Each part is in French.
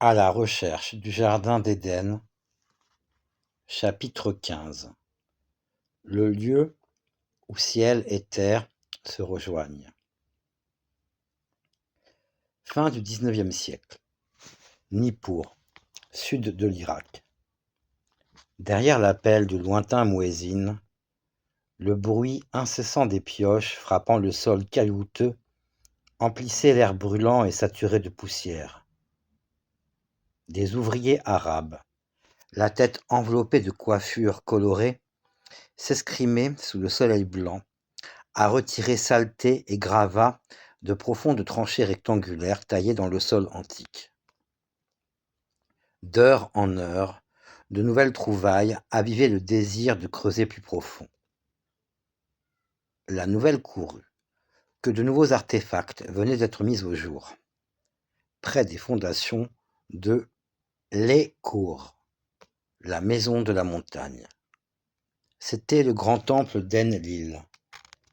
À la recherche du jardin d'Éden, chapitre 15. Le lieu où ciel et terre se rejoignent. Fin du XIXe siècle. Nippur, sud de l'Irak. Derrière l'appel du lointain muezzin, le bruit incessant des pioches frappant le sol caillouteux emplissait l'air brûlant et saturé de poussière. Des ouvriers arabes, la tête enveloppée de coiffures colorées, s'escrimaient sous le soleil blanc, à retirer saletés et gravats de profondes tranchées rectangulaires taillées dans le sol antique. D'heure en heure, de nouvelles trouvailles avivaient le désir de creuser plus profond. La nouvelle courut que de nouveaux artefacts venaient d'être mis au jour, près des fondations de l'E-Kour, la maison de la montagne. C'était le grand temple d'Enlil,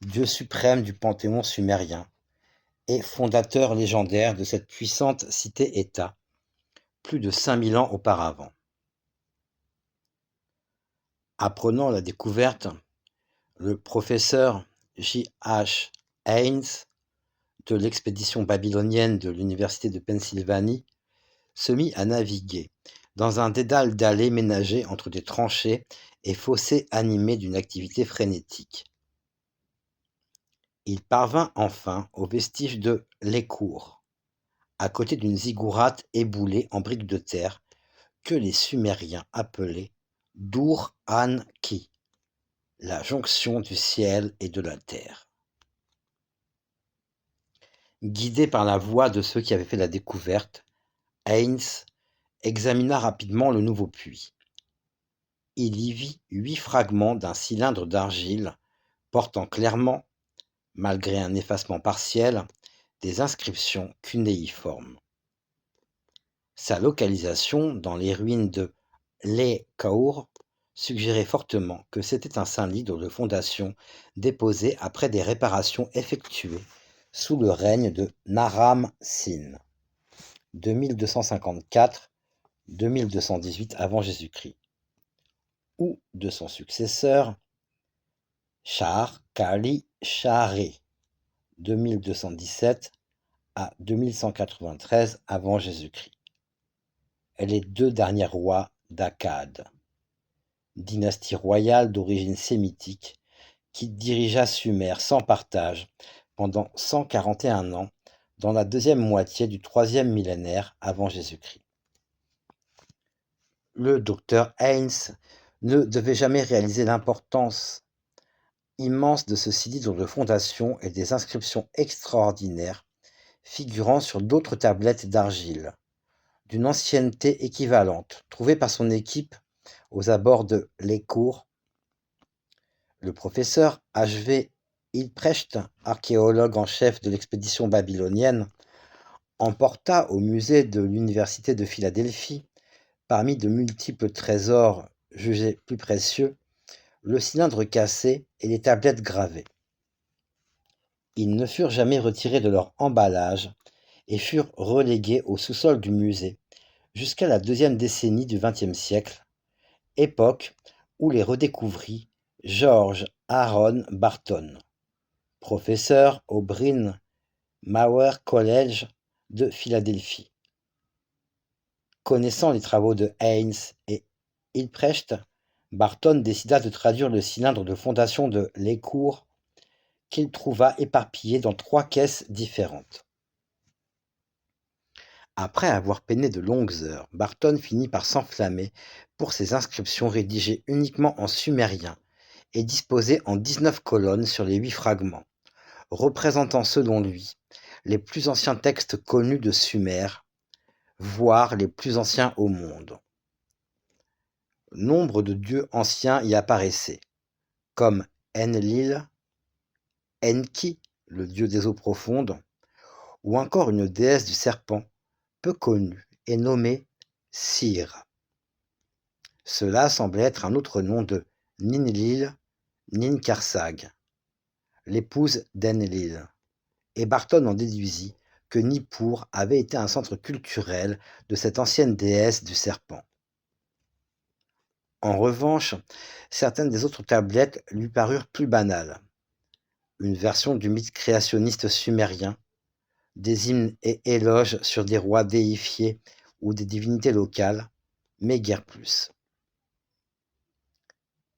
dieu suprême du panthéon sumérien, et fondateur légendaire de cette puissante cité-État, plus de 5000 ans auparavant. Apprenant la découverte, le professeur J.H. Haynes de l'expédition babylonienne de l'université de Pennsylvanie se mit à naviguer dans un dédale d'allées ménagées entre des tranchées et fossés animés d'une activité frénétique. Il parvint enfin aux vestiges de l'E-Kour, à côté d'une ziggourate éboulée en briques de terre que les Sumériens appelaient Dur-An-Ki, la jonction du ciel et de la terre. Guidé par la voix de ceux qui avaient fait la découverte, Haynes examina rapidement le nouveau puits. Il y vit 8 fragments d'un cylindre d'argile portant clairement, malgré un effacement partiel, des inscriptions cunéiformes. Sa localisation dans les ruines de l'E-Kour suggérait fortement que c'était un saint livre de fondation déposé après des réparations effectuées sous le règne de Naram-Sin, 2254-2218 avant Jésus-Christ, ou de son successeur Shar-Kali-Sharé, 2217 à 2193 avant Jésus-Christ, et les 2 derniers rois d'Akkad, dynastie royale d'origine sémitique qui dirigea Sumer sans partage pendant 141 ans dans la deuxième moitié du 3e millénaire avant Jésus-Christ. Le docteur Haynes ne devait jamais réaliser l'importance immense de ce livre de fondation et des inscriptions extraordinaires figurant sur d'autres tablettes d'argile, d'une ancienneté équivalente, trouvées par son équipe aux abords de l'E-Kour. Le professeur H.V. Hilprecht, archéologue en chef de l'expédition babylonienne, emporta au musée de l'université de Philadelphie, parmi de multiples trésors jugés plus précieux, le cylindre cassé et les tablettes gravées. Ils ne furent jamais retirés de leur emballage et furent relégués au sous-sol du musée jusqu'à la 2e décennie du XXe siècle, époque où les redécouvrit George Aaron Barton, professeur au Bryn Mawr College de Philadelphie. Connaissant les travaux de Haynes et Hilprecht, Barton décida de traduire le cylindre de fondation de l'E-Kour qu'il trouva éparpillé dans 3 caisses différentes. Après avoir peiné de longues heures, Barton finit par s'enflammer pour ces inscriptions rédigées uniquement en sumérien et disposées en 19 colonnes sur les 8 fragments, représentant selon lui les plus anciens textes connus de Sumer, voire les plus anciens au monde. Nombre de dieux anciens y apparaissaient, comme Enlil, Enki, le dieu des eaux profondes, ou encore une déesse du serpent peu connue et nommée Syr. Cela semblait être un autre nom de Ninlil, Ninkarsag, l'épouse d'Enlil, et Barton en déduisit que Nippur avait été un centre culturel de cette ancienne déesse du serpent. En revanche, certaines des autres tablettes lui parurent plus banales. Une version du mythe créationniste sumérien, des hymnes et éloges sur des rois déifiés ou des divinités locales, mais guère plus.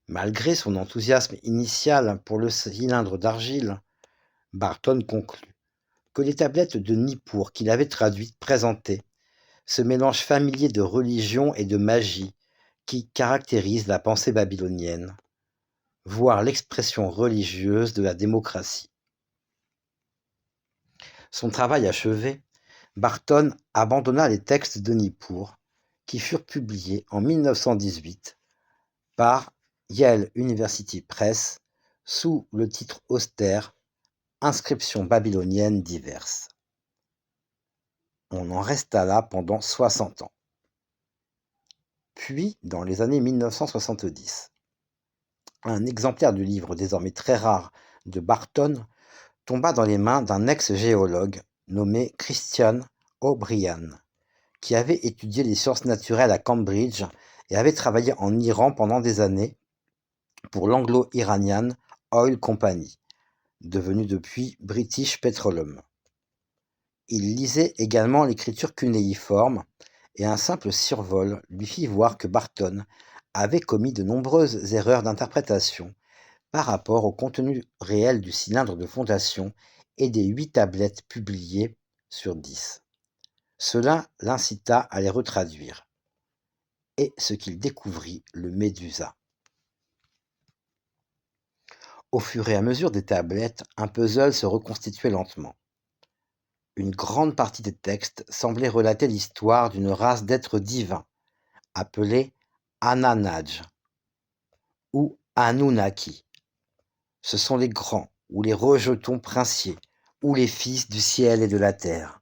Malgré son enthousiasme initial pour le cylindre d'argile, Barton conclut que les tablettes de Nippur qu'il avait traduites présentaient ce mélange familier de religion et de magie qui caractérise la pensée babylonienne, voire l'expression religieuse de la démocratie. Son travail achevé, Barton abandonna les textes de Nippur, qui furent publiés en 1918 par Yale University Press sous le titre austère Inscriptions babyloniennes diverses. On en resta là pendant 60 ans. Puis, dans les années 1970, un exemplaire du livre désormais très rare de Barton tomba dans les mains d'un ex-géologue nommé Christian O'Brien, qui avait étudié les sciences naturelles à Cambridge et avait travaillé en Iran pendant des années pour l'Anglo-Iranian Oil Company, devenue depuis British Petroleum. Il lisait également l'écriture cunéiforme et un simple survol lui fit voir que Barton avait commis de nombreuses erreurs d'interprétation par rapport au contenu réel du cylindre de fondation et des 8 tablettes publiées sur 10. Cela l'incita à les retraduire, et ce qu'il découvrit le médusa. Au fur et à mesure des tablettes, un puzzle se reconstituait lentement. Une grande partie des textes semblait relater l'histoire d'une race d'êtres divins, appelée Ananaj ou Anunnaki. Ce sont les grands ou les rejetons princiers, ou les fils du ciel et de la terre.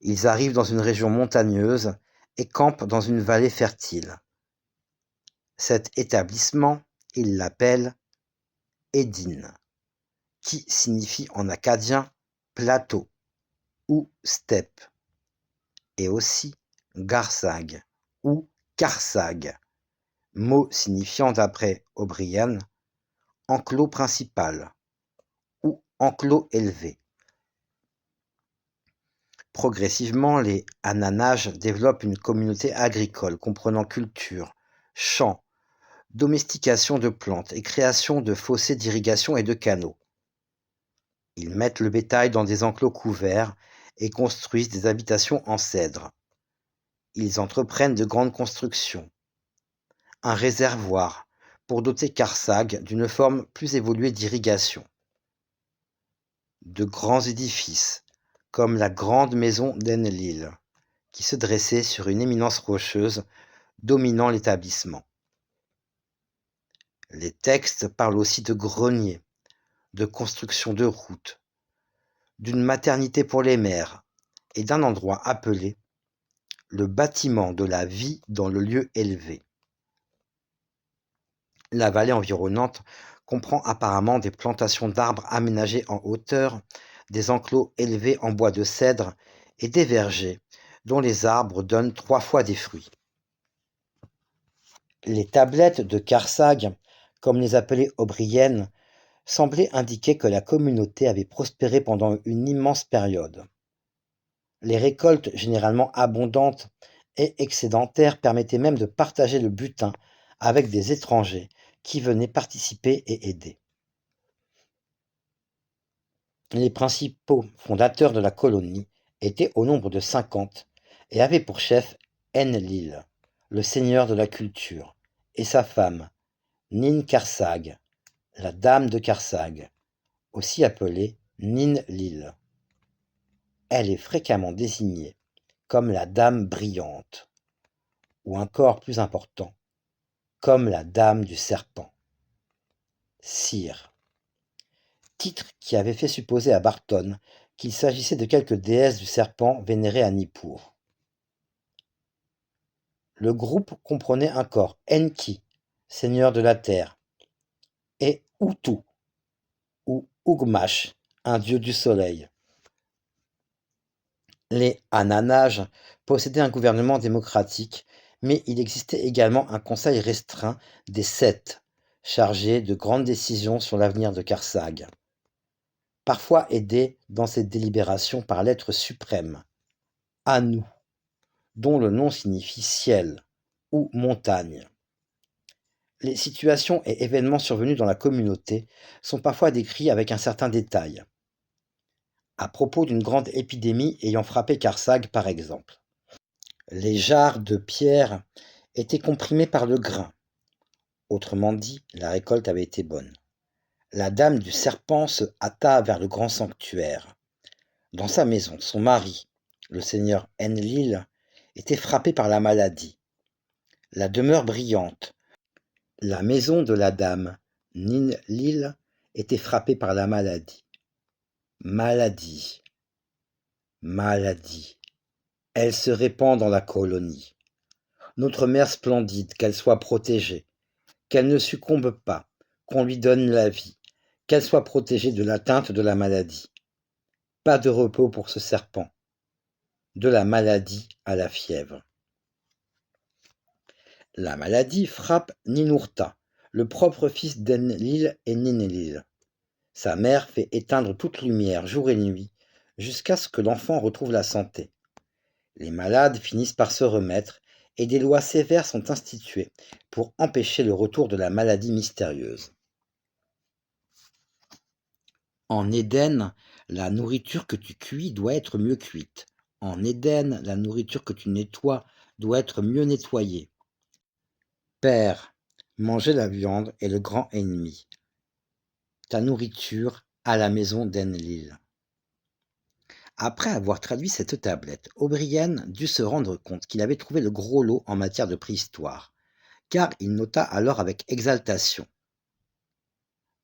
Ils arrivent dans une région montagneuse et campent dans une vallée fertile. Cet établissement, ils l'appellent Edin, qui signifie en akkadien plateau ou steppe, et aussi Garsag ou Karsag, mot signifiant d'après O'Brien enclos principal ou enclos élevé. Progressivement, les Ananages développent une communauté agricole comprenant culture, champs, domestication de plantes et création de fossés d'irrigation et de canaux. Ils mettent le bétail dans des enclos couverts et construisent des habitations en cèdre. Ils entreprennent de grandes constructions. Un réservoir pour doter Karsag d'une forme plus évoluée d'irrigation. De grands édifices, comme la grande maison d'Enlil, qui se dressait sur une éminence rocheuse dominant l'établissement. Les textes parlent aussi de greniers, de construction de routes, d'une maternité pour les mères et d'un endroit appelé le bâtiment de la vie dans le lieu élevé. La vallée environnante comprend apparemment des plantations d'arbres aménagés en hauteur, des enclos élevés en bois de cèdre et des vergers dont les arbres donnent 3 fois des fruits. Les tablettes de Karsag, comme les appelait O'Brien, semblaient indiquer que la communauté avait prospéré pendant une immense période. Les récoltes, généralement abondantes et excédentaires, permettaient même de partager le butin avec des étrangers qui venaient participer et aider. Les principaux fondateurs de la colonie étaient au nombre de 50 et avaient pour chef Enlil, le seigneur de la culture, et sa femme, Nin Karsag, la dame de Karsag, aussi appelée Ninlil. Elle est fréquemment désignée comme la dame brillante, ou encore plus important, comme la dame du serpent. Cire. Titre qui avait fait supposer à Barton qu'il s'agissait de quelque déesse du serpent vénérée à Nippur. Le groupe comprenait encore Enki, seigneur de la terre, et Utu, ou Ugmash, un dieu du soleil. Les Hananages possédaient un gouvernement démocratique, mais il existait également un conseil restreint des Sept, chargé de grandes décisions sur l'avenir de Karsag, parfois aidé dans ses délibérations par l'être suprême, Anu, dont le nom signifie ciel ou montagne. Les situations et événements survenus dans la communauté sont parfois décrits avec un certain détail. À propos d'une grande épidémie ayant frappé Karsag, par exemple. Les jarres de pierre étaient comprimées par le grain. Autrement dit, la récolte avait été bonne. La dame du serpent se hâta vers le grand sanctuaire. Dans sa maison, son mari, le seigneur Enlil, était frappé par la maladie. La demeure brillante, la maison de la dame Ninlil, était frappée par la maladie. Maladie, maladie. Elle se répand dans la colonie. Notre mère splendide, qu'elle soit protégée, qu'elle ne succombe pas, qu'on lui donne la vie, qu'elle soit protégée de l'atteinte de la maladie. Pas de repos pour ce serpent. De la maladie à la fièvre. La maladie frappe Ninurta, le propre fils d'Enlil et Ninlil. Sa mère fait éteindre toute lumière, jour et nuit, jusqu'à ce que l'enfant retrouve la santé. Les malades finissent par se remettre et des lois sévères sont instituées pour empêcher le retour de la maladie mystérieuse. En Éden, la nourriture que tu cuis doit être mieux cuite. En Éden, la nourriture que tu nettoies doit être mieux nettoyée. Père, manger la viande est le grand ennemi. Ta nourriture à la maison d'Enlil. Après avoir traduit cette tablette, O'Brien dut se rendre compte qu'il avait trouvé le gros lot en matière de préhistoire, car il nota alors avec exaltation.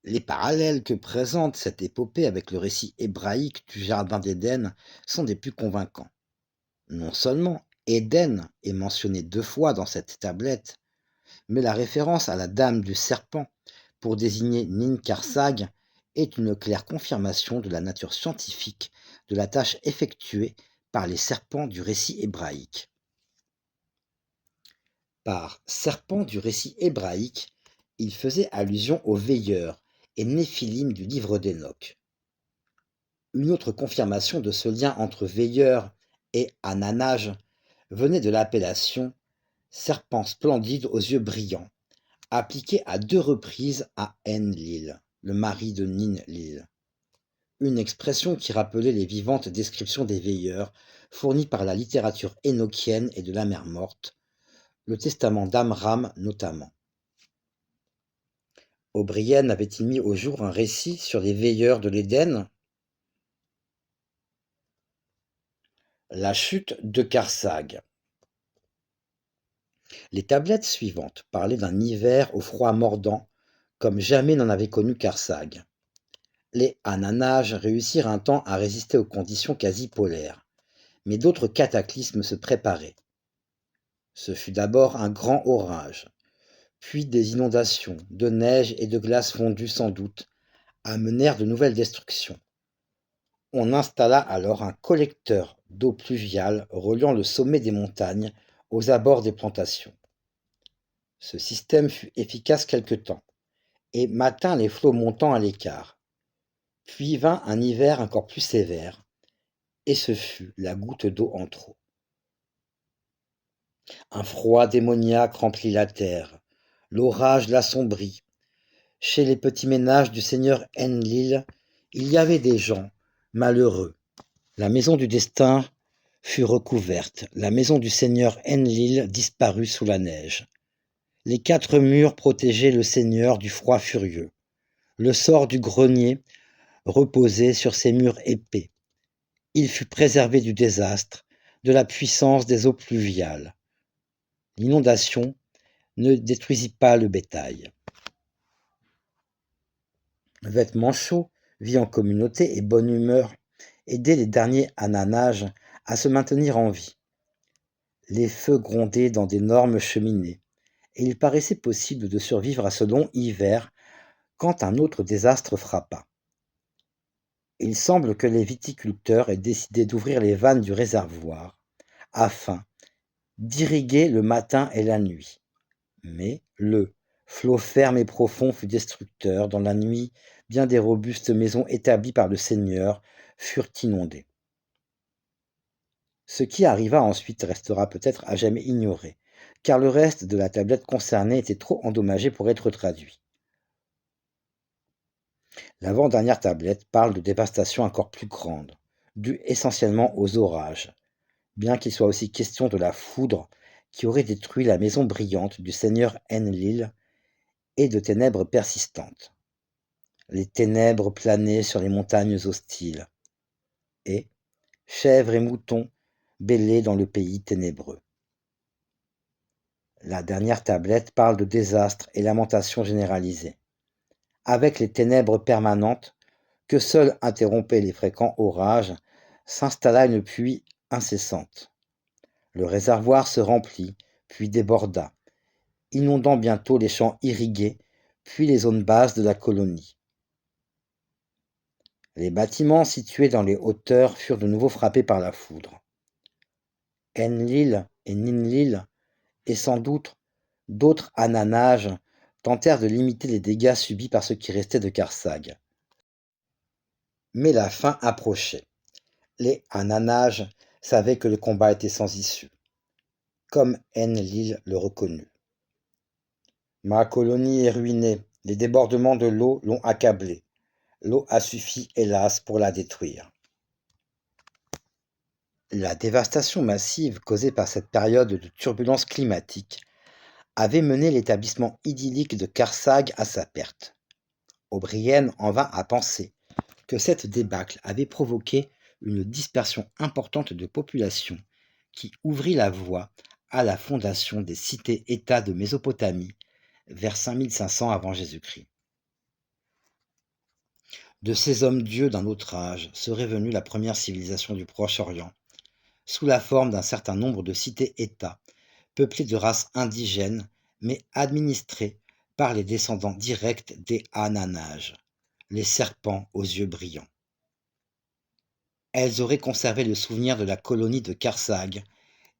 Les parallèles que présente cette épopée avec le récit hébraïque du Jardin d'Éden sont des plus convaincants. Non seulement Éden est mentionné 2 fois dans cette tablette, mais la référence à la dame du serpent pour désigner Ninkarsag est une claire confirmation de la nature scientifique de la tâche effectuée par les serpents du récit hébraïque. Par serpent du récit hébraïque, il faisait allusion aux veilleurs et néphilim du livre d'Enoch. Une autre confirmation de ce lien entre veilleurs et Hananage venait de l'appellation serpent splendide aux yeux brillants, appliquée à 2 reprises à Enlil, le mari de Ninlil. Une expression qui rappelait les vivantes descriptions des veilleurs fournies par la littérature énochienne et de la mer morte, le testament d'Amram notamment. O'Brien avait-il mis au jour un récit sur les veilleurs de l'Éden? La chute de Karsag. Les tablettes suivantes parlaient d'un hiver au froid mordant, comme jamais n'en avait connu Karsag. Les Hananages réussirent un temps à résister aux conditions quasi polaires, mais d'autres cataclysmes se préparaient. Ce fut d'abord un grand orage, puis des inondations, de neige et de glace fondue sans doute, amenèrent de nouvelles destructions. On installa alors un collecteur d'eau pluviale reliant le sommet des montagnes aux abords des plantations. Ce système fut efficace quelque temps et maintint les flots montant à l'écart. Puis vint un hiver encore plus sévère, et ce fut la goutte d'eau en trop. Un froid démoniaque remplit la terre, l'orage l'assombrit. Chez les petits ménages du seigneur Enlil, il y avait des gens malheureux. La maison du destin fut recouverte, la maison du seigneur Enlil disparut sous la neige. Les 4 murs protégeaient le seigneur du froid furieux. Le sort du grenier reposait sur ces murs épais. Il fut préservé du désastre, de la puissance des eaux pluviales. L'inondation ne détruisit pas le bétail. Vêtements chauds, vie en communauté et bonne humeur aidaient les derniers Hananages à se maintenir en vie. Les feux grondaient dans d'énormes cheminées, et il paraissait possible de survivre à ce long hiver quand un autre désastre frappa. Il semble que les viticulteurs aient décidé d'ouvrir les vannes du réservoir afin d'irriguer le matin et la nuit. Mais le flot ferme et profond fut destructeur. Dans la nuit, bien des robustes maisons établies par le seigneur furent inondées. Ce qui arriva ensuite restera peut-être à jamais ignoré, car le reste de la tablette concernée était trop endommagé pour être traduit. L'avant-dernière tablette parle de dévastation encore plus grande, due essentiellement aux orages, bien qu'il soit aussi question de la foudre qui aurait détruit la maison brillante du seigneur Enlil et de ténèbres persistantes. Les ténèbres planaient sur les montagnes hostiles, et chèvres et moutons bêlaient dans le pays ténébreux. La dernière tablette parle de désastres et lamentations généralisées, avec les ténèbres permanentes que seules interrompaient les fréquents orages, s'installa une pluie incessante. Le réservoir se remplit, puis déborda, inondant bientôt les champs irrigués, puis les zones basses de la colonie. Les bâtiments situés dans les hauteurs furent de nouveau frappés par la foudre. Enlil et Ninlil, et sans doute d'autres Ananages, tentèrent de limiter les dégâts subis par ce qui restait de Karsag. Mais la fin approchait. Les Ananages savaient que le combat était sans issue, comme Enlil le reconnut. Ma colonie est ruinée, les débordements de l'eau l'ont accablée. L'eau a suffi, hélas, pour la détruire. La dévastation massive causée par cette période de turbulence climatique avait mené l'établissement idyllique de Karsag à sa perte. O'Brien en vint à penser que cette débâcle avait provoqué une dispersion importante de population qui ouvrit la voie à la fondation des cités-États de Mésopotamie vers 5500 avant Jésus-Christ. De ces hommes-dieux d'un autre âge serait venue la première civilisation du Proche-Orient, sous la forme d'un certain nombre de cités-États, peuplées de races indigènes, mais administrées par les descendants directs des Ananages, les serpents aux yeux brillants. Elles auraient conservé le souvenir de la colonie de Karsag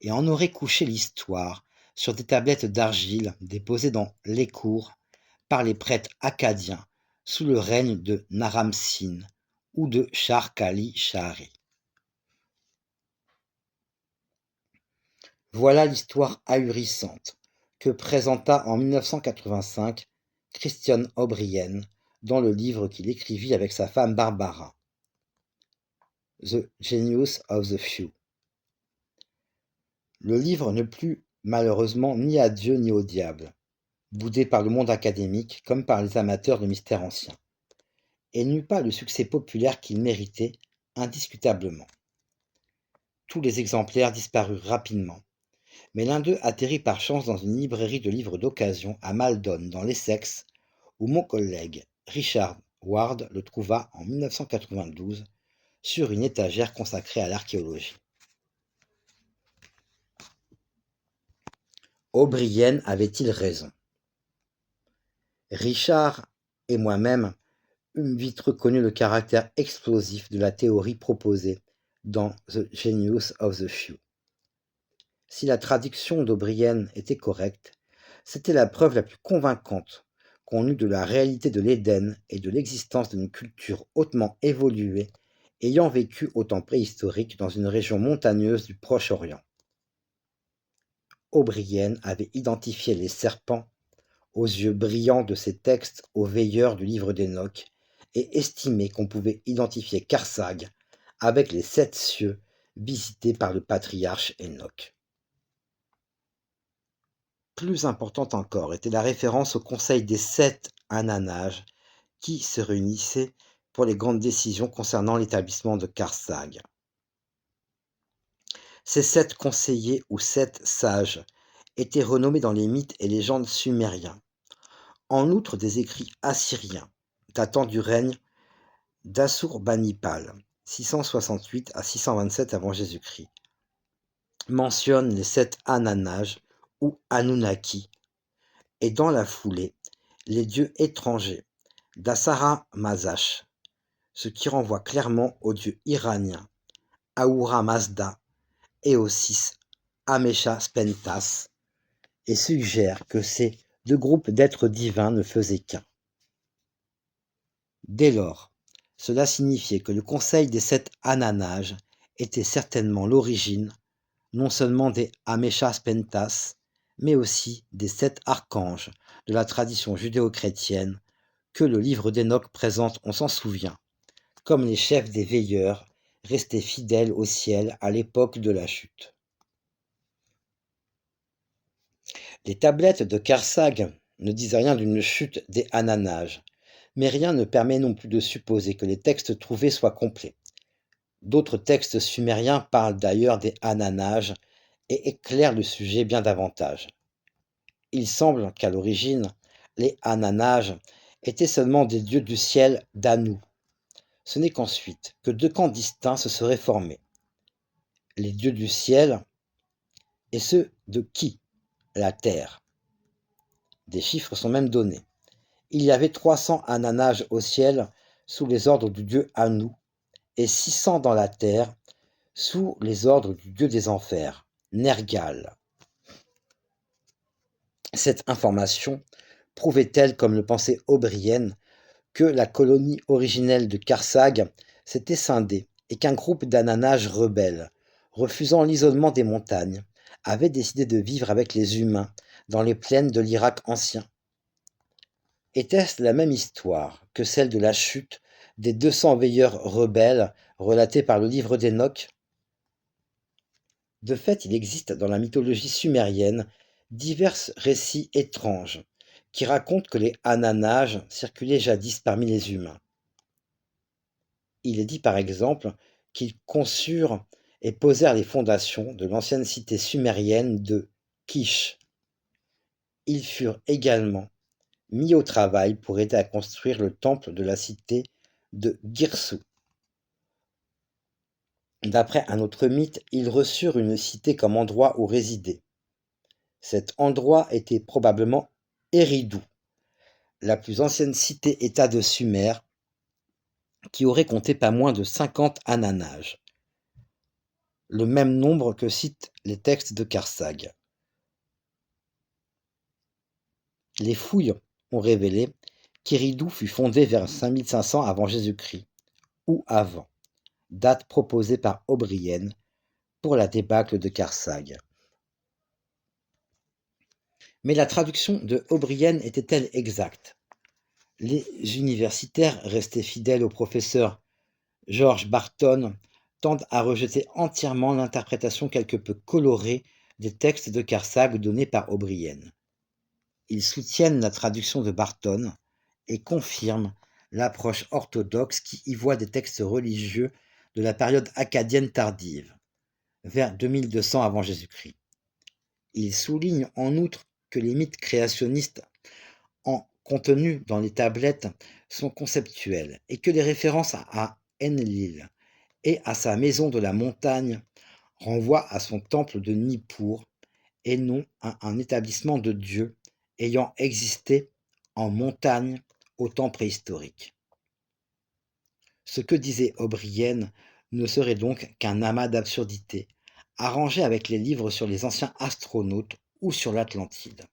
et en auraient couché l'histoire sur des tablettes d'argile déposées dans les cours par les prêtres acadiens sous le règne de Naram-Sin ou de Shar-Kali-Shahri. Voilà l'histoire ahurissante que présenta en 1985 Christian O'Brien dans le livre qu'il écrivit avec sa femme Barbara, The Genius of the Few. Le livre ne plut malheureusement ni à Dieu ni au diable, boudé par le monde académique comme par les amateurs de mystères anciens, et n'eut pas le succès populaire qu'il méritait indiscutablement. Tous les exemplaires disparurent rapidement, mais l'un d'eux atterrit par chance dans une librairie de livres d'occasion à Maldon, dans l'Essex, où mon collègue Richard Ward le trouva en 1992 sur une étagère consacrée à l'archéologie. O'Brien avait-il raison? Richard et moi-même eûmes vite reconnu le caractère explosif de la théorie proposée dans The Genius of the Few. Si la traduction d'O'Brien était correcte, c'était la preuve la plus convaincante qu'on eût de la réalité de l'Éden et de l'existence d'une culture hautement évoluée ayant vécu au temps préhistorique dans une région montagneuse du Proche-Orient. O'Brien avait identifié les serpents aux yeux brillants de ses textes aux veilleurs du livre d'Enoch et estimé qu'on pouvait identifier Karsag avec les 7 cieux visités par le patriarche Enoch. Plus importante encore était la référence au conseil des 7 Ananages qui se réunissaient pour les grandes décisions concernant l'établissement de Karsag. Ces 7 conseillers ou 7 sages étaient renommés dans les mythes et légendes sumériens. En outre, des écrits assyriens datant du règne d'Assurbanipal, 668 à 627 avant Jésus-Christ, mentionnent les 7 Ananages ou Anunnaki, et dans la foulée, les dieux étrangers d'Assara Mazash, ce qui renvoie clairement au dieu iranien Ahura Mazda et au 6 Amesha-Spentas, et suggère que ces deux groupes d'êtres divins ne faisaient qu'un. Dès lors, cela signifiait que le conseil des 7 Ananages était certainement l'origine non seulement des Amesha-Spentas, mais aussi des 7 archanges de la tradition judéo-chrétienne que le livre d'Enoch présente, on s'en souvient, comme les chefs des veilleurs restés fidèles au ciel à l'époque de la chute. Les tablettes de Karsag ne disent rien d'une chute des Ananages, mais rien ne permet non plus de supposer que les textes trouvés soient complets. D'autres textes sumériens parlent d'ailleurs des Ananages et éclairent le sujet bien davantage. Il semble qu'à l'origine, les Ananages étaient seulement des dieux du ciel d'Anu. Ce n'est qu'ensuite que deux camps distincts se seraient formés. Les dieux du ciel et ceux de qui? La terre. Des chiffres sont même donnés. Il y avait 300 Ananages au ciel sous les ordres du dieu Anu et 600 dans la terre sous les ordres du dieu des enfers, Nergal. Cette information prouvait-elle, comme le pensait O'Brien, que la colonie originelle de Karsag s'était scindée et qu'un groupe d'Ananages rebelles, refusant l'isolement des montagnes, avait décidé de vivre avec les humains dans les plaines de l'Irak ancien? Était-ce la même histoire que celle de la chute des 200 veilleurs rebelles relatée par le livre d'Enoch? De fait, il existe dans la mythologie sumérienne divers récits étranges qui racontent que les Ananages circulaient jadis parmi les humains. Il est dit par exemple qu'ils conçurent et posèrent les fondations de l'ancienne cité sumérienne de Kish. Ils furent également mis au travail pour aider à construire le temple de la cité de Girsu. D'après un autre mythe, ils reçurent une cité comme endroit où résider. Cet endroit était probablement Eridu, la plus ancienne cité-état de Sumer, qui aurait compté pas moins de 50 Ananages, le même nombre que citent les textes de Karsag. Les fouilles ont révélé qu'Eridu fut fondée vers 5500 avant Jésus-Christ, ou avant, date proposée par O'Brien pour la débâcle de Karsag. Mais la traduction de O'Brien était-elle exacte? Les universitaires, restés fidèles au professeur George Barton, tendent à rejeter entièrement l'interprétation quelque peu colorée des textes de Karsag donnés par O'Brien. Ils soutiennent la traduction de Barton et confirment l'approche orthodoxe qui y voit des textes religieux de la période akkadienne tardive, vers 2200 avant Jésus-Christ. Ils soulignent en outre que les mythes créationnistes contenus dans les tablettes sont conceptuels et que les références à Enlil et à sa maison de la montagne renvoient à son temple de Nippur et non à un établissement de Dieu ayant existé en montagne au temps préhistorique. Ce que disait O'Brien ne serait donc qu'un amas d'absurdités, arrangé avec les livres sur les anciens astronautes ou sur l'Atlantide.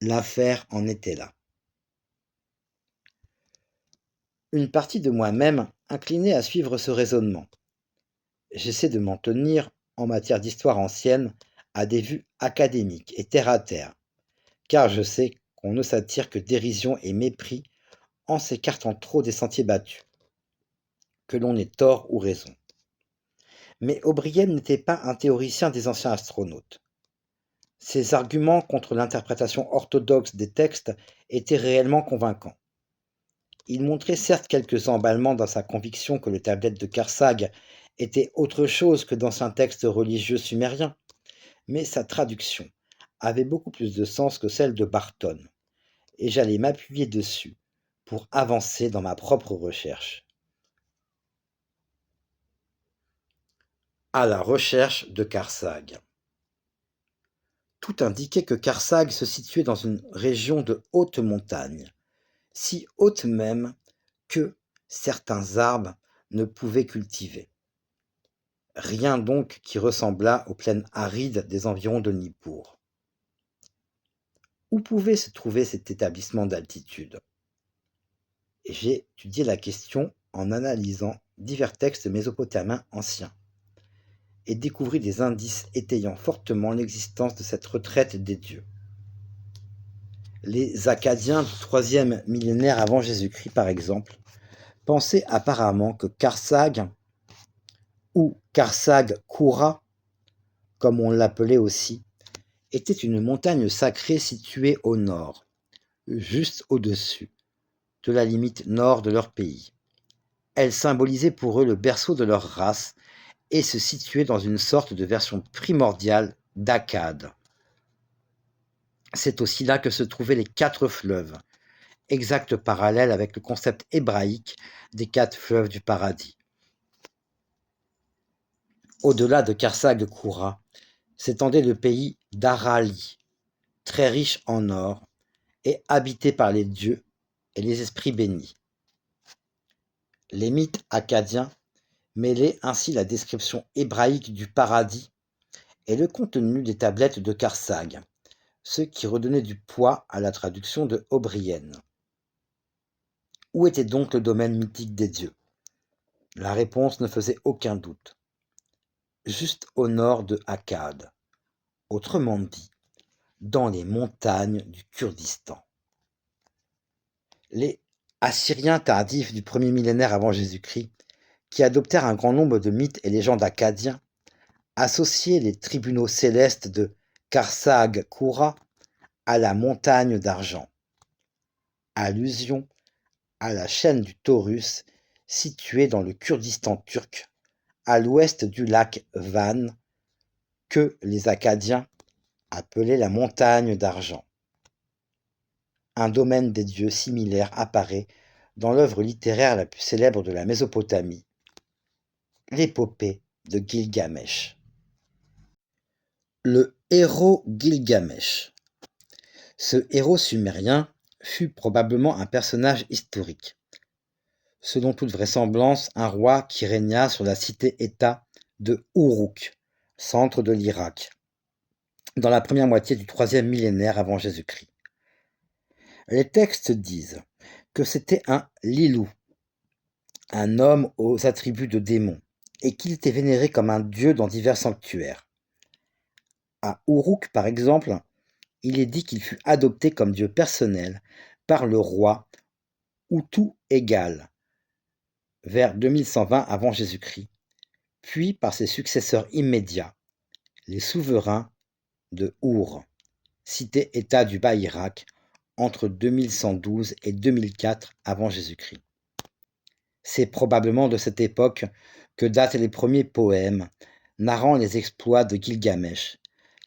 L'affaire en était là. Une partie de moi-même inclinait à suivre ce raisonnement. J'essaie de m'en tenir, en matière d'histoire ancienne, à des vues académiques et terre-à-terre, car je sais qu'on ne s'attire que dérision et mépris en s'écartant trop des sentiers battus, que l'on ait tort ou raison. Mais O'Brien n'était pas un théoricien des anciens astronautes. Ses arguments contre l'interprétation orthodoxe des textes étaient réellement convaincants. Il montrait certes quelques emballements dans sa conviction que les tablettes de Karsag étaient autre chose que d'anciens textes religieux sumériens, mais sa traduction avait beaucoup plus de sens que celle de Barton, et j'allais m'appuyer dessus pour avancer dans ma propre recherche. À la recherche de Karsag. Tout indiquait que Karsag se situait dans une région de haute montagne, si haute même que certains arbres ne pouvaient cultiver. Rien donc qui ressemblât aux plaines arides des environs de Nippur. Où pouvait se trouver cet établissement d'altitude? Et j'ai étudié la question en analysant divers textes mésopotamiens anciens et découvrit des indices étayant fortement l'existence de cette retraite des dieux. Les Akkadiens du IIIe millénaire avant Jésus-Christ, par exemple, pensaient apparemment que Karsag, ou Karsag Koura, comme on l'appelait aussi, était une montagne sacrée située au nord, juste au-dessus de la limite nord de leur pays. Elle symbolisait pour eux le berceau de leur race et se situait dans une sorte de version primordiale d'Akkad. C'est aussi là que se trouvaient les 4 fleuves, exact parallèle avec le concept hébraïque des 4 fleuves du paradis. Au-delà de Karsag Koura, s'étendait le pays d'Arali, très riche en or et habité par les dieux et les esprits bénis. Les mythes akkadiens mêlaient ainsi la description hébraïque du paradis et le contenu des tablettes de Karsag, ce qui redonnait du poids à la traduction de O'Brien. Où était donc le domaine mythique des dieux? La réponse ne faisait aucun doute. Juste au nord de Akkad, autrement dit, dans les montagnes du Kurdistan. Les Assyriens tardifs du premier millénaire avant Jésus-Christ, qui adoptèrent un grand nombre de mythes et légendes akkadiens, associaient les tribunaux célestes de Karsag Koura à la montagne d'argent, allusion à la chaîne du Taurus située dans le Kurdistan turc, à l'ouest du lac Van, que les Akkadiens appelaient la montagne d'argent. Un domaine des dieux similaire apparaît dans l'œuvre littéraire la plus célèbre de la Mésopotamie, l'épopée de Gilgamesh. Le héros Gilgamesh. Ce héros sumérien fut probablement un personnage historique. Selon toute vraisemblance, un roi qui régna sur la cité-État de Uruk, centre de l'Irak, dans la première moitié du IIIe millénaire avant Jésus-Christ. Les textes disent que c'était un Lilou, un homme aux attributs de démon, et qu'il était vénéré comme un dieu dans divers sanctuaires. À Uruk, par exemple, il est dit qu'il fut adopté comme dieu personnel par le roi Utu-Égal, vers 2120 avant Jésus-Christ, puis par ses successeurs immédiats, les souverains de Our, cité-État du Bas-Irak, entre 2112 et 2004 avant Jésus-Christ. C'est probablement de cette époque que datent les premiers poèmes narrant les exploits de Gilgamesh,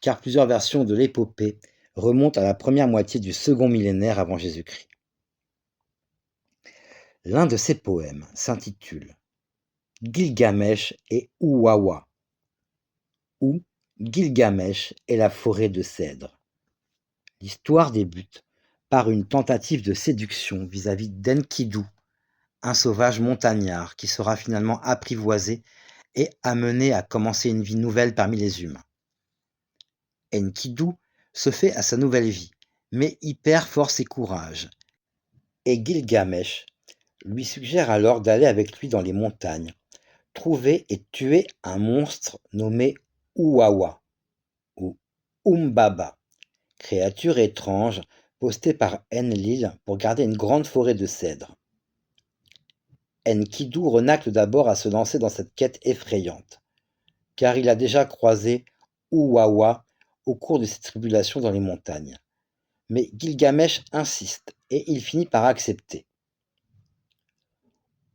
car plusieurs versions de l'épopée remontent à la première moitié du second millénaire avant Jésus-Christ. L'un de ces poèmes s'intitule Gilgamesh et Uwawa, ou Gilgamesh et la forêt de cèdres. L'histoire débute par une tentative de séduction vis-à-vis d'Enkidu, un sauvage montagnard qui sera finalement apprivoisé et amené à commencer une vie nouvelle parmi les humains. Enkidu se fait à sa nouvelle vie, mais y perd force et courage, et Gilgamesh lui suggère alors d'aller avec lui dans les montagnes, trouver et tuer un monstre nommé Uwawa, ou Umbaba, créature étrange postée par Enlil pour garder une grande forêt de cèdres. Enkidu renacle d'abord à se lancer dans cette quête effrayante, car il a déjà croisé Uwawa au cours de ses tribulations dans les montagnes. Mais Gilgamesh insiste et il finit par accepter.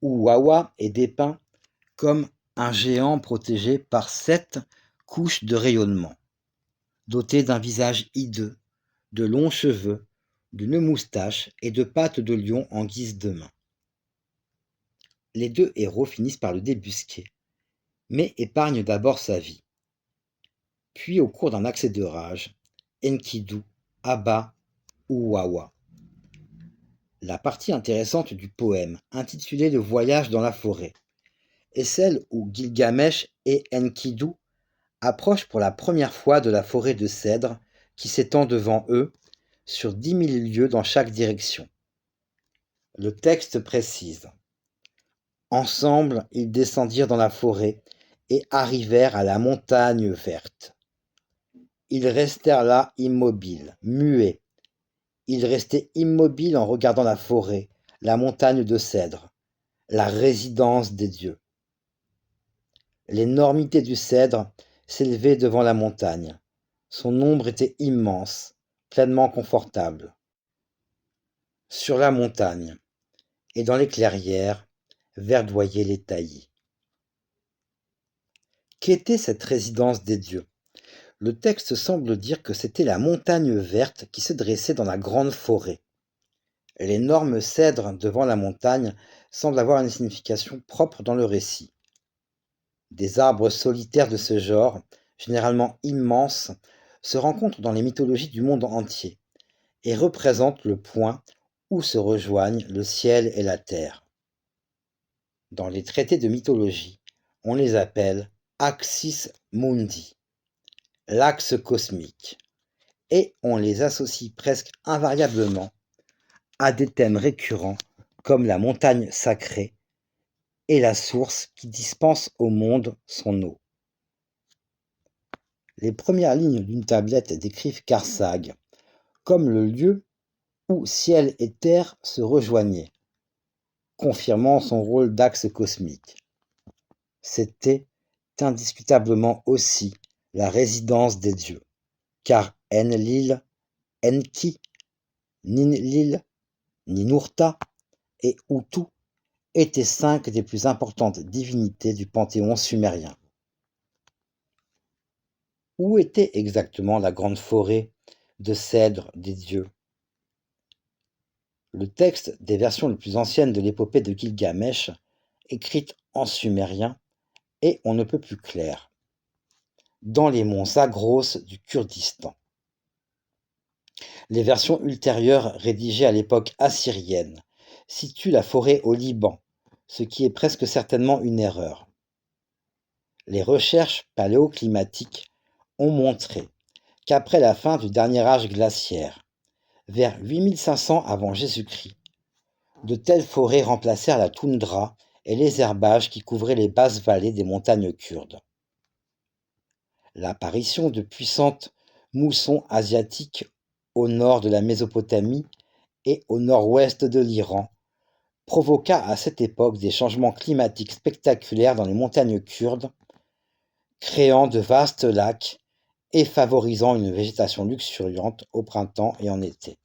Uwawa est dépeint comme un géant protégé par 7 couches de rayonnement, doté d'un visage hideux, de longs cheveux, d'une moustache et de pattes de lion en guise de main. Les deux héros finissent par le débusquer, mais épargnent d'abord sa vie. Puis, au cours d'un accès de rage, Enkidu abat Uwawa. La partie intéressante du poème, intitulée Le voyage dans la forêt, est celle où Gilgamesh et Enkidu approchent pour la première fois de la forêt de cèdres qui s'étend devant eux sur 10 000 lieues dans chaque direction. Le texte précise: Ensemble, ils descendirent dans la forêt et arrivèrent à la montagne verte. Ils restèrent là immobiles, muets. Ils restaient immobiles en regardant la forêt, la montagne de cèdres, la résidence des dieux. L'énormité du cèdre s'élevait devant la montagne. Son ombre était immense, pleinement confortable. Sur la montagne et dans les clairières, verdoyaient les taillis. Qu'était cette résidence des dieux? Le texte semble dire que c'était la montagne verte qui se dressait dans la grande forêt. L'énorme cèdre devant la montagne semble avoir une signification propre dans le récit. Des arbres solitaires de ce genre, généralement immenses, se rencontrent dans les mythologies du monde entier et représentent le point où se rejoignent le ciel et la terre. Dans les traités de mythologie, on les appelle Axis Mundi, l'axe cosmique, et on les associe presque invariablement à des thèmes récurrents comme la montagne sacrée et la source qui dispense au monde son eau. Les premières lignes d'une tablette décrivent Karsag comme le lieu où ciel et terre se rejoignaient, confirmant son rôle d'axe cosmique. C'était indiscutablement aussi la résidence des dieux, car Enlil, Enki, Ninlil, Ninurta et Utu étaient 5 des plus importantes divinités du panthéon sumérien. Où était exactement la grande forêt de cèdres des dieux? Le texte des versions les plus anciennes de l'épopée de Gilgamesh, écrite en sumérien, est on ne peut plus clair. Dans les monts Zagros du Kurdistan. Les versions ultérieures, rédigées à l'époque assyrienne, situent la forêt au Liban, ce qui est presque certainement une erreur. Les recherches paléoclimatiques ont montré qu'après la fin du dernier âge glaciaire, vers 8500 avant Jésus-Christ, de telles forêts remplacèrent la toundra et les herbages qui couvraient les basses vallées des montagnes kurdes. L'apparition de puissantes moussons asiatiques au nord de la Mésopotamie et au nord-ouest de l'Iran provoqua à cette époque des changements climatiques spectaculaires dans les montagnes kurdes, créant de vastes lacs et favorisant une végétation luxuriante au printemps et en été.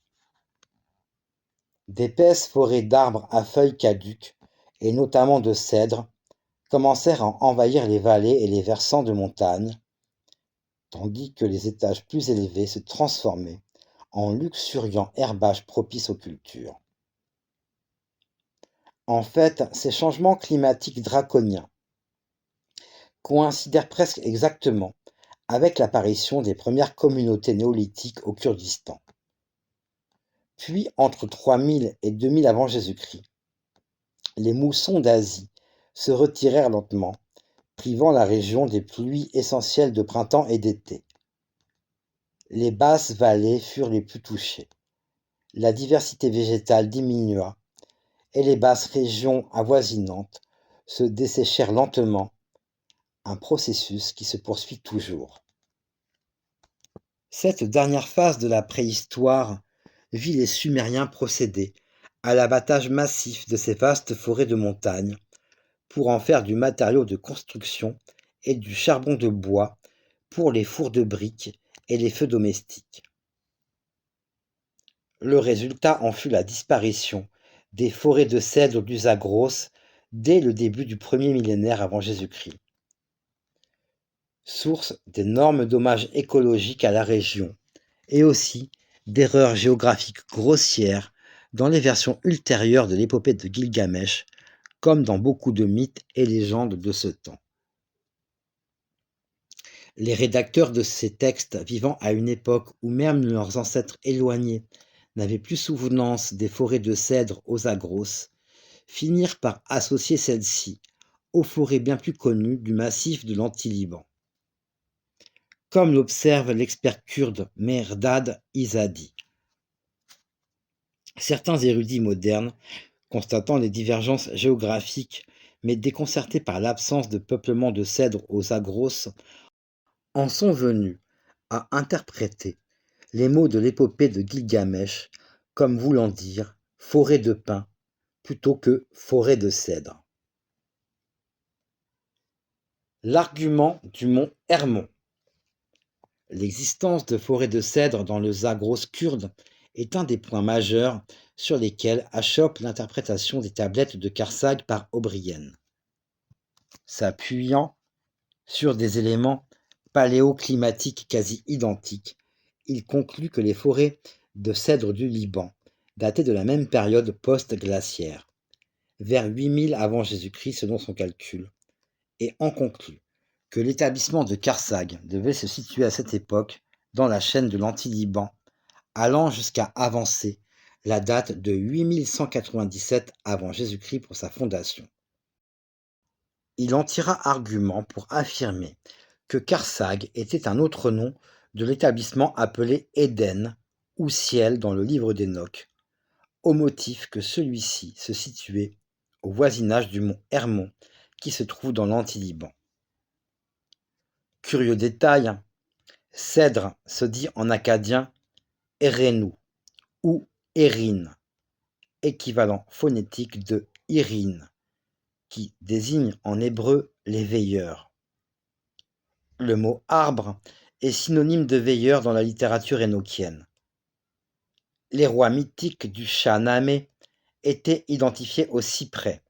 D'épaisses forêts d'arbres à feuilles caduques, et notamment de cèdres, commencèrent à envahir les vallées et les versants de montagne, tandis que les étages plus élevés se transformaient en luxuriants herbages propices aux cultures. En fait, ces changements climatiques draconiens coïncidèrent presque exactement avec l'apparition des premières communautés néolithiques au Kurdistan. Puis, entre 3000 et 2000 avant Jésus-Christ, les moussons d'Asie se retirèrent lentement, privant la région des pluies essentielles de printemps et d'été. Les basses vallées furent les plus touchées. La diversité végétale diminua et les basses régions avoisinantes se desséchèrent lentement, un processus qui se poursuit toujours. Cette dernière phase de la préhistoire vit les Sumériens procéder à l'abattage massif de ces vastes forêts de montagne pour en faire du matériau de construction et du charbon de bois pour les fours de briques et les feux domestiques. Le résultat en fut la disparition des forêts de cèdres du Zagros dès le début du premier millénaire avant Jésus-Christ, source d'énormes dommages écologiques à la région et aussi d'erreurs géographiques grossières dans les versions ultérieures de l'épopée de Gilgamesh, comme dans beaucoup de mythes et légendes de ce temps. Les rédacteurs de ces textes vivant à une époque où même leurs ancêtres éloignés n'avaient plus souvenance des forêts de cèdres aux Zagros, finirent par associer celles-ci aux forêts bien plus connues du massif de l'Anti-Liban, comme l'observe l'expert kurde Mehrdad Izadi. Certains érudits modernes, constatant les divergences géographiques mais déconcertés par l'absence de peuplement de cèdres aux Zagros, en sont venus à interpréter les mots de l'épopée de Gilgamesh comme voulant dire forêt de pins plutôt que forêt de cèdres. L'argument du mont Hermon. L'existence de forêts de cèdres dans le Zagros kurde est un des points majeurs sur lesquels achoppe l'interprétation des tablettes de Karsag par O'Brien. S'appuyant sur des éléments paléoclimatiques quasi identiques, il conclut que les forêts de cèdres du Liban dataient de la même période post-glaciaire, vers 8000 avant Jésus-Christ selon son calcul, et en conclut que l'établissement de Karsag devait se situer à cette époque dans la chaîne de l'Anti-Liban, allant jusqu'à avancer la date de 8197 avant Jésus-Christ pour sa fondation. Il en tira argument pour affirmer que Karsag était un autre nom de l'établissement appelé Éden ou ciel dans le livre d'Enoch, au motif que celui-ci se situait au voisinage du mont Hermon qui se trouve dans l'Anti-Liban. Curieux détail, cèdre se dit en akkadien Erenu ou Erin, équivalent phonétique de Irin, qui désigne en hébreu les veilleurs. Le mot arbre est synonyme de veilleur dans la littérature énochienne. Les rois mythiques du Shahnameh étaient identifiés au cyprès.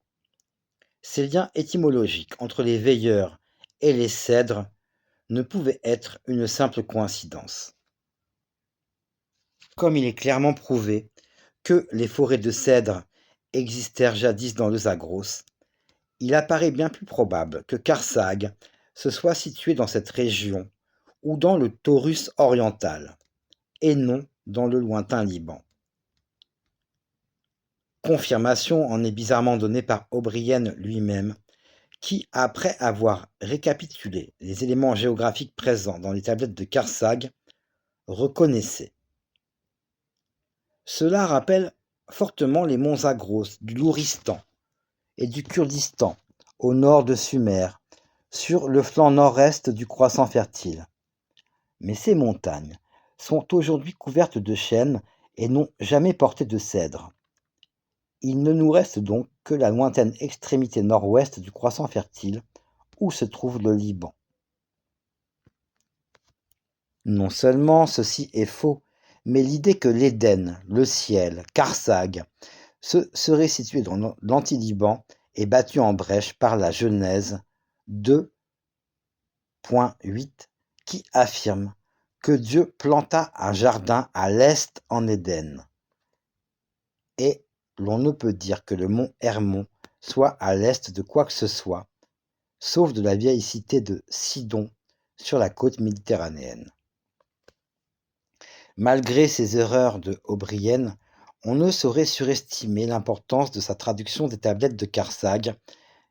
Ces liens étymologiques entre les veilleurs et les cèdres ne pouvaient être une simple coïncidence. Comme il est clairement prouvé que les forêts de cèdres existèrent jadis dans le Zagros, il apparaît bien plus probable que Karsag se soit situé dans cette région ou dans le Taurus oriental, et non dans le lointain Liban. Confirmation en est bizarrement donnée par O'Brien lui-même, qui, après avoir récapitulé les éléments géographiques présents dans les tablettes de Karsag, reconnaissait. Cela rappelle fortement les monts Zagros du Louristan et du Kurdistan, au nord de Sumer, sur le flanc nord-est du croissant fertile. Mais ces montagnes sont aujourd'hui couvertes de chênes et n'ont jamais porté de cèdres. Il ne nous reste donc que la lointaine extrémité nord-ouest du croissant fertile, où se trouve le Liban. Non seulement ceci est faux, mais l'idée que l'Éden, le ciel, Karsag, se serait situé dans l'Anti-Liban est battue en brèche par la Genèse 2.8 qui affirme que Dieu planta un jardin à l'est en Éden. Et l'on ne peut dire que le mont Hermon soit à l'est de quoi que ce soit, sauf de la vieille cité de Sidon sur la côte méditerranéenne. Malgré ces erreurs de O'Brien, on ne saurait surestimer l'importance de sa traduction des tablettes de Karsag,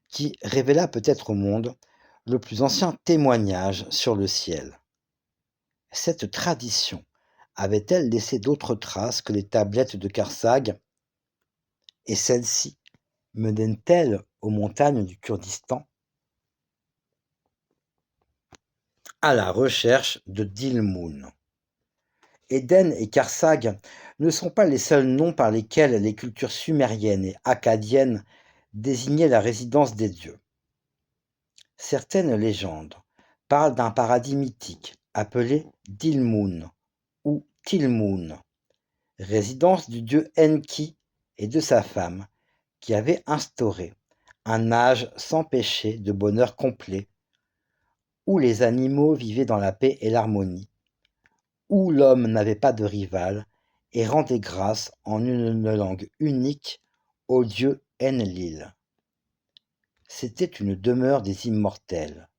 qui révéla peut-être au monde le plus ancien témoignage sur le ciel. Cette tradition avait-elle laissé d'autres traces que les tablettes de Karsag, et celles-ci menaient-elles aux montagnes du Kurdistan? À la recherche de Dilmun. Éden et Karsag ne sont pas les seuls noms par lesquels les cultures sumériennes et akkadiennes désignaient la résidence des dieux. Certaines légendes parlent d'un paradis mythique appelé Dilmun ou Tilmun, résidence du dieu Enki et de sa femme, qui avait instauré un âge sans péché de bonheur complet, où les animaux vivaient dans la paix et l'harmonie, où l'homme n'avait pas de rival et rendait grâce en une langue unique au dieu Enlil. C'était une demeure des immortels,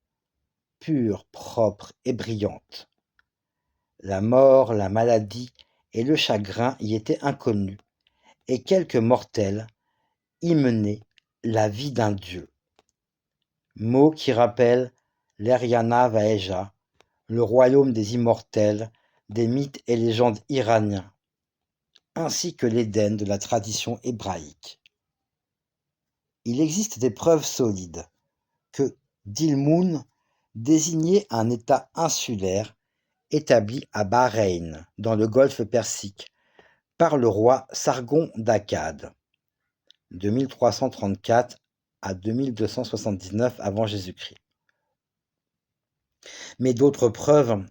pure, propre et brillante. La mort, la maladie et le chagrin y était inconnu, et quelques mortels y menaient la vie d'un dieu. Mot qui rappelle l'Eryana Vaeja, le royaume des immortels, des mythes et légendes iraniens, ainsi que l'Éden de la tradition hébraïque. Il existe des preuves solides que Dilmun désignait un État insulaire établi à Bahreïn, dans le golfe Persique, par le roi Sargon d'Akkad, de 1334 à 2279 avant Jésus-Christ. Mais d'autres preuves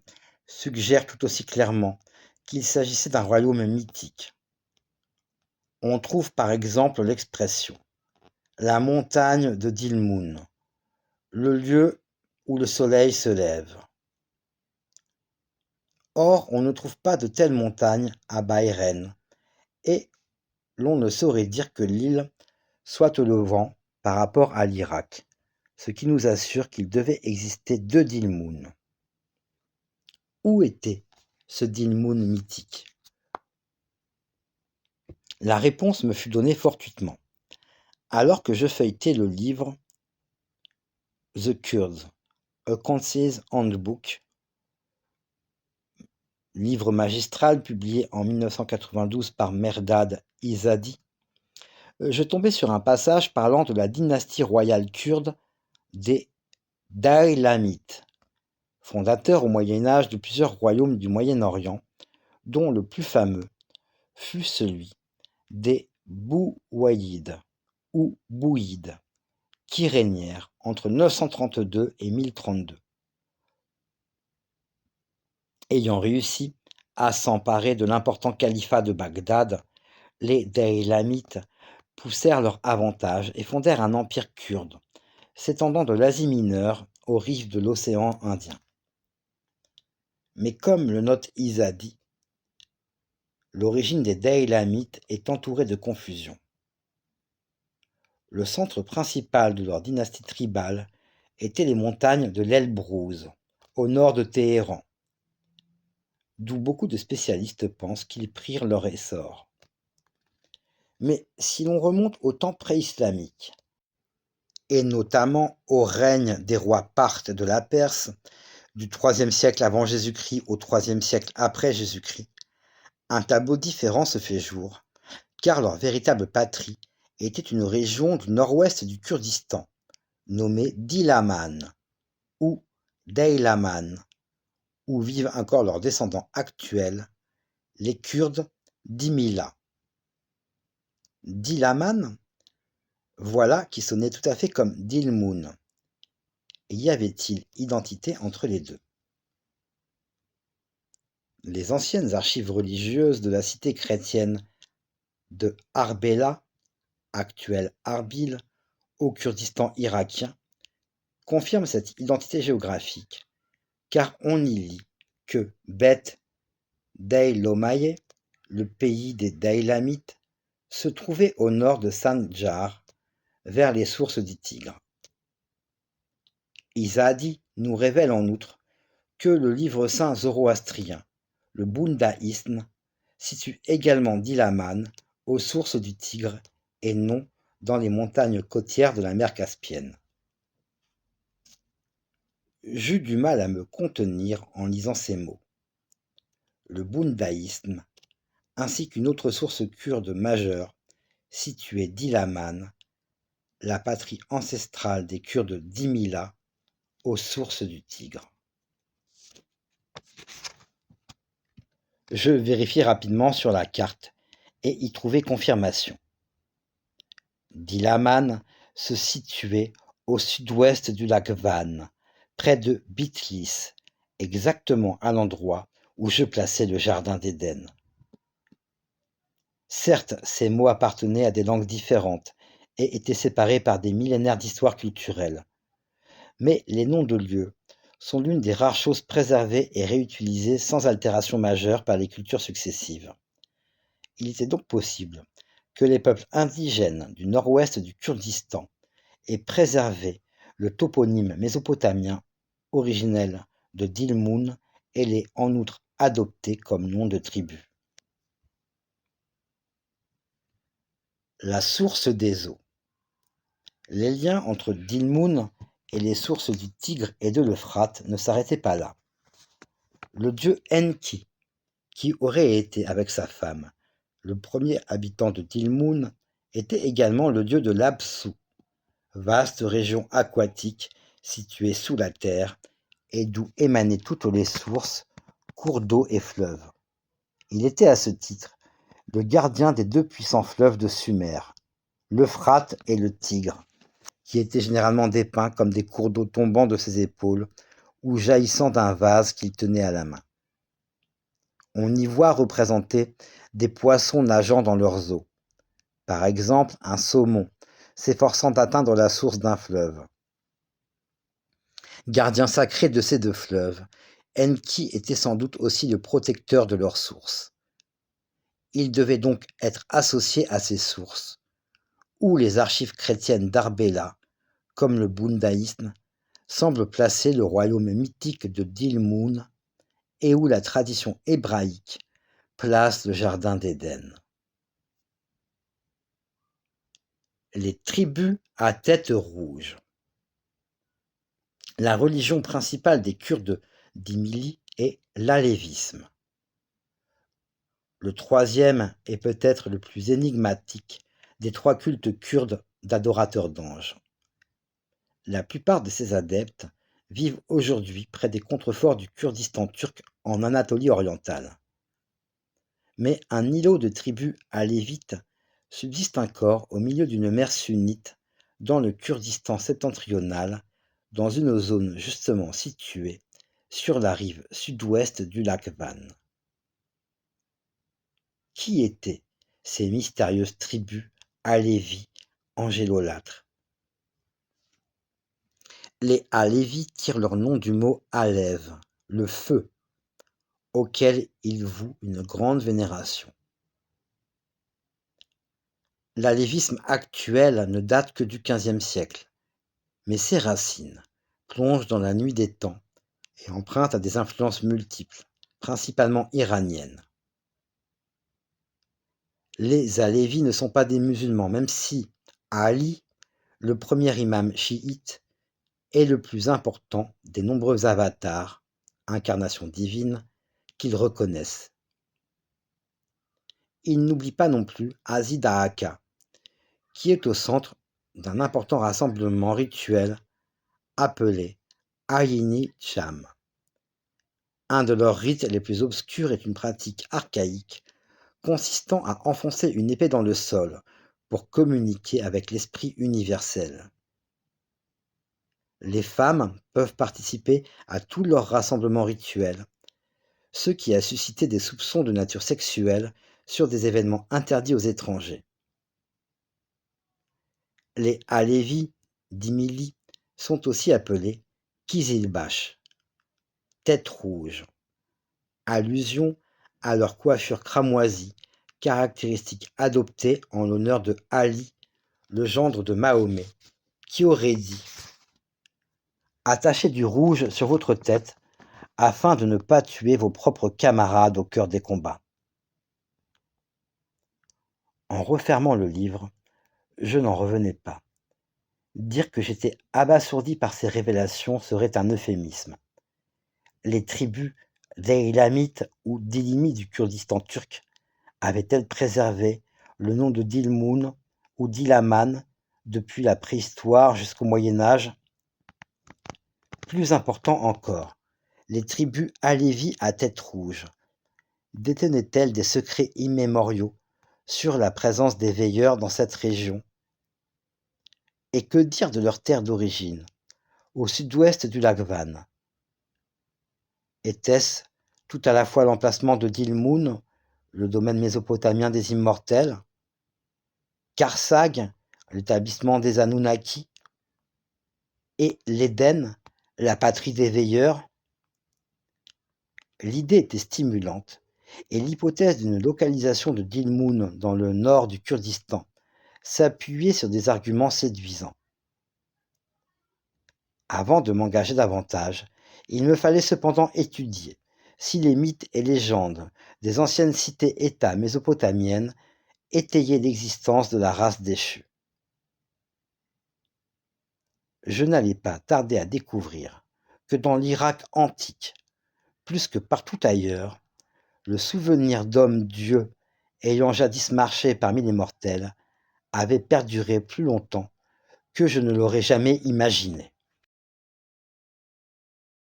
suggèrent tout aussi clairement qu'il s'agissait d'un royaume mythique. On trouve par exemple l'expression « la montagne de Dilmun », le lieu où le soleil se lève. Or, on ne trouve pas de telle montagne à Bahreïn, et l'on ne saurait dire que l'île soit au Levant par rapport à l'Irak, ce qui nous assure qu'il devait exister deux Dilmun. Où était ce Dilmun mythique? La réponse me fut donnée fortuitement, alors que je feuilletais le livre The Kurds, A Concise Handbook, livre magistral publié en 1992 par Mehrdad Izadi. Je tombais sur un passage parlant de la dynastie royale kurde des Daylamites, fondateurs au Moyen-Âge de plusieurs royaumes du Moyen-Orient, dont le plus fameux fut celui des Bouwayides ou Bouyides, qui régnèrent entre 932 et 1032. Ayant réussi à s'emparer de l'important califat de Bagdad, les Daylamites poussèrent leur avantage et fondèrent un empire kurde, s'étendant de l'Asie mineure aux rives de l'océan Indien. Mais comme le note Izadi, l'origine des Daylamites est entourée de confusion. Le centre principal de leur dynastie tribale était les montagnes de l'Elbrouz, au nord de Téhéran, d'où beaucoup de spécialistes pensent qu'ils prirent leur essor. Mais si l'on remonte au temps préislamique, et notamment au règne des rois parthes de la Perse, du IIIe siècle avant Jésus-Christ au IIIe siècle après Jésus-Christ, un tableau différent se fait jour, car leur véritable patrie était une région du nord-ouest du Kurdistan, nommée Dilaman ou Daylaman, où vivent encore leurs descendants actuels, les Kurdes d'Imila. Dilaman, voilà qui sonnait tout à fait comme Dilmun. Y avait-il identité entre les deux? Les anciennes archives religieuses de la cité chrétienne de Arbela, actuelle Arbil, au Kurdistan irakien, confirment cette identité géographique, car on y lit que Beth Daylomaye, le pays des Daylamites, se trouvait au nord de Sanjar, vers les sources du Tigre. Izadi nous révèle en outre que le livre saint zoroastrien, le bouddhaïsme, situe également Dilaman aux sources du Tigre et non dans les montagnes côtières de la mer Caspienne. J'eus du mal à me contenir en lisant ces mots. Le bouddhaïsme, ainsi qu'une autre source kurde majeure, située Dilaman, la patrie ancestrale des Kurdes d'Imila, aux sources du Tigre. Je vérifiai rapidement sur la carte et y trouvai confirmation. Dilaman se situait au sud-ouest du lac Van, près de Bitlis, exactement à l'endroit où je plaçais le jardin d'Éden. Certes, ces mots appartenaient à des langues différentes et étaient séparés par des millénaires d'histoire culturelle. Mais les noms de lieux sont l'une des rares choses préservées et réutilisées sans altération majeure par les cultures successives. Il était donc possible que les peuples indigènes du nord-ouest du Kurdistan aient préservé le toponyme mésopotamien originel de Dilmun et l'aient en outre adopté comme nom de tribu. La source des eaux. Les liens entre Dilmun et les sources du Tigre et de l'Euphrate ne s'arrêtaient pas là. Le dieu Enki, qui aurait été, avec sa femme, le premier habitant de Dilmun, était également le dieu de l'Apsu, vaste région aquatique située sous la terre et d'où émanaient toutes les sources, cours d'eau et fleuves. Il était à ce titre le gardien des deux puissants fleuves de Sumer, l'Euphrate et le Tigre, qui étaient généralement dépeints comme des cours d'eau tombant de ses épaules ou jaillissant d'un vase qu'il tenait à la main. On y voit représentés des poissons nageant dans leurs eaux, par exemple un saumon s'efforçant d'atteindre la source d'un fleuve. Gardien sacré de ces deux fleuves, Enki était sans doute aussi le protecteur de leurs sources. Il devait donc être associé à ces sources, où les archives chrétiennes d'Arbela, comme le bouddhaïsme, semblent placer le royaume mythique de Dilmun et où la tradition hébraïque place le jardin d'Éden. Les tribus à tête rouge. La religion principale des Kurdes d'Imili est l'alévisme. Le troisième est peut-être le plus énigmatique des trois cultes kurdes d'adorateurs d'anges. La plupart de ces adeptes vivent aujourd'hui près des contreforts du Kurdistan turc en Anatolie orientale. Mais un îlot de tribus alévites subsiste encore au milieu d'une mer sunnite dans le Kurdistan septentrional, dans une zone justement située sur la rive sud-ouest du lac Van. Qui étaient ces mystérieuses tribus alévis angélolâtres? Les Alévis tirent leur nom du mot Alev, le feu, auquel ils vouent une grande vénération. L'alévisme actuel ne date que du XVe siècle, mais ses racines plongent dans la nuit des temps et empruntent à des influences multiples, principalement iraniennes. Les Alévis ne sont pas des musulmans, même si Ali, le premier imam chiite, est le plus important des nombreux avatars, incarnations divines, qu'ils reconnaissent. Ils n'oublient pas non plus Azi Dahaka, qui est au centre d'un important rassemblement rituel appelé Ayini Cham. Un de leurs rites les plus obscurs est une pratique archaïque consistant à enfoncer une épée dans le sol pour communiquer avec l'esprit universel. Les femmes peuvent participer à tous leurs rassemblements rituels, ce qui a suscité des soupçons de nature sexuelle sur des événements interdits aux étrangers. Les Alévis d'Imili sont aussi appelés Kizilbash, tête rouge, allusion à leur coiffure cramoisie, caractéristique adoptée en l'honneur de Ali, le gendre de Mahomet, qui aurait dit « Attachez du rouge sur votre tête afin de ne pas tuer vos propres camarades au cœur des combats. » En refermant le livre, je n'en revenais pas. Dire que j'étais abasourdi par ces révélations serait un euphémisme. Les tribus d'Eylamites ou d'Ilimi du Kurdistan turc avaient-elles préservé le nom de Dilmun ou d'Ilaman depuis la préhistoire jusqu'au Moyen Âge? Plus important encore, les tribus alévis à tête rouge détenaient-elles des secrets immémoriaux sur la présence des veilleurs dans cette région? Et que dire de leur terre d'origine, au sud-ouest du lac Van? Était-ce tout à la fois l'emplacement de Dilmun, le domaine mésopotamien des immortels, Karsag, l'établissement des Anunnaki, et l'Éden, la patrie des veilleurs? L'idée était stimulante, et l'hypothèse d'une localisation de Dilmun dans le nord du Kurdistan s'appuyait sur des arguments séduisants. Avant de m'engager davantage, il me fallait cependant étudier si les mythes et légendes des anciennes cités-États mésopotamiennes étayer l'existence de la race déchue. Je n'allais pas tarder à découvrir que dans l'Irak antique, plus que partout ailleurs, le souvenir d'hommes-dieux ayant jadis marché parmi les mortels avait perduré plus longtemps que je ne l'aurais jamais imaginé.